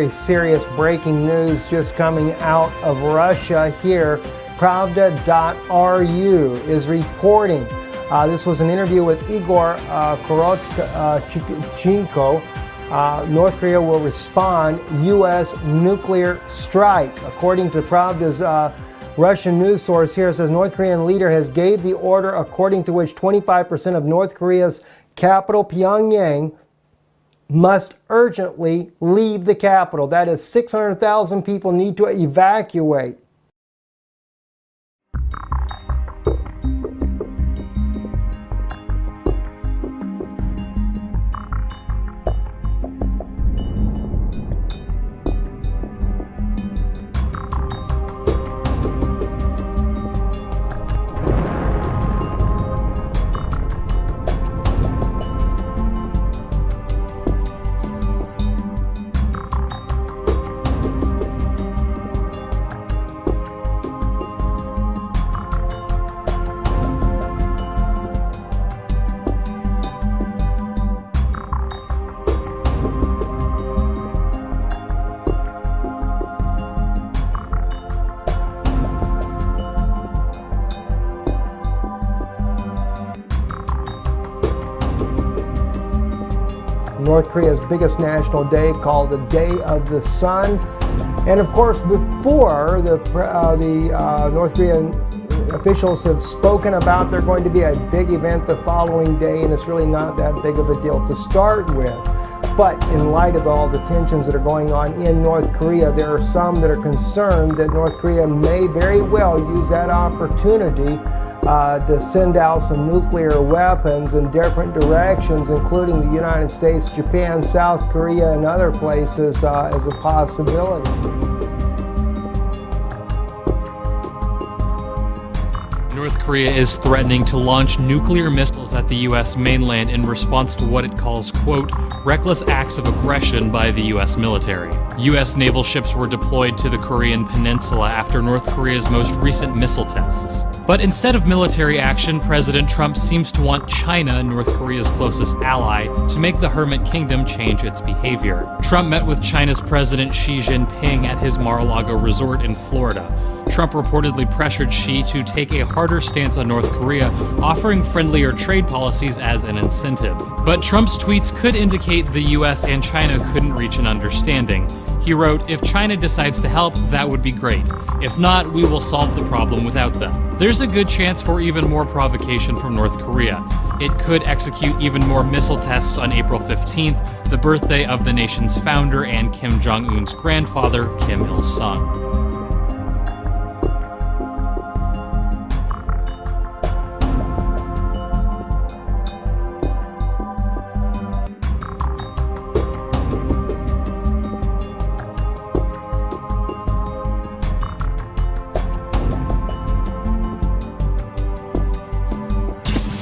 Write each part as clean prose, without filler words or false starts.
Serious breaking news just coming out of Russia here. Pravda.ru is reporting. This was an interview with Igor Korotchenko. North Korea will respond, U.S. nuclear strike. According to Pravda's Russian news source here, it says North Korean leader has gave the order according to which 25% of North Korea's capital, Pyongyang, must urgently leave the capital. That is 600,000 people need to evacuate. North Korea's biggest national day, called the Day of the Sun. And of course, before the North Korean officials have spoken about there's going to be a big event the following day, and it's really not that big of a deal to start with. But in light of all the tensions that are going on in North Korea, there are some that are concerned that North Korea may very well use that opportunity to send out some nuclear weapons in different directions, including the United States, Japan, South Korea, and other places as a possibility. North Korea is threatening to launch nuclear missiles at the U.S. mainland in response to what it calls, quote, reckless acts of aggression by the U.S. military. U.S. naval ships were deployed to the Korean peninsula after North Korea's most recent missile tests. But instead of military action, President Trump seems to want China, North Korea's closest ally, to make the Hermit Kingdom change its behavior. Trump met with China's President Xi Jinping at his Mar-a-Lago resort in Florida. Trump reportedly pressured Xi to take a harder stance on North Korea, offering friendlier trade policies as an incentive. But Trump's tweets could indicate the US and China couldn't reach an understanding. He wrote, "If China decides to help, that would be great. If not, we will solve the problem without them." There's a good chance for even more provocation from North Korea. It could execute even more missile tests on April 15th, the birthday of the nation's founder and Kim Jong-un's grandfather, Kim Il-sung.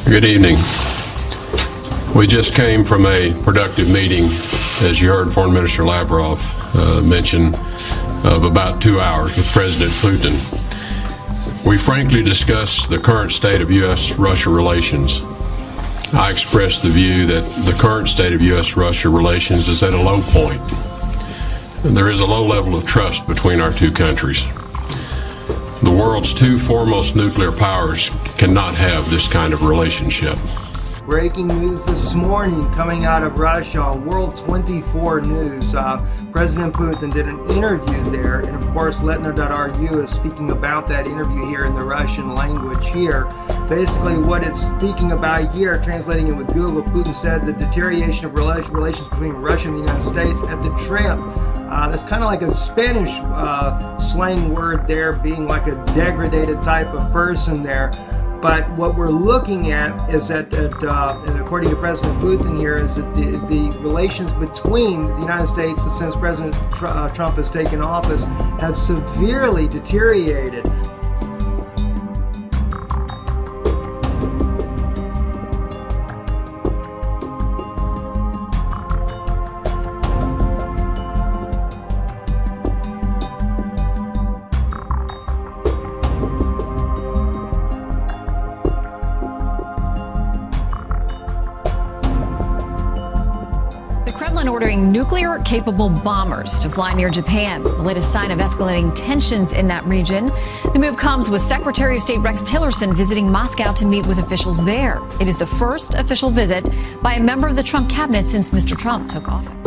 Good evening. We just came from a productive meeting, as you heard Foreign Minister Lavrov mention, of about 2 hours with President Putin. We frankly discussed the current state of U.S.-Russia relations. I expressed the view that the current state of U.S.-Russia relations is at a low point. There is a low level of trust between our two countries. The world's two foremost nuclear powers cannot have this kind of relationship. Breaking news this morning coming out of Russia on World 24 News. President Putin did an interview there, and of course Letner.ru is speaking about that interview here in the Russian language here. Basically what it's speaking about here, translating it with Google, Putin said the deterioration of relations between Russia and the United States at the trip. That's kind of like a Spanish slang word there, being like a degraded type of person there. But what we're looking at is that, and according to President Putin here, is that the relations between the United States, since President Trump has taken office, have severely deteriorated. ordering nuclear-capable bombers to fly near Japan, the latest sign of escalating tensions in that region. The move comes with Secretary of State Rex Tillerson visiting Moscow to meet with officials there. It is the first official visit by a member of the Trump cabinet since Mr. Trump took office.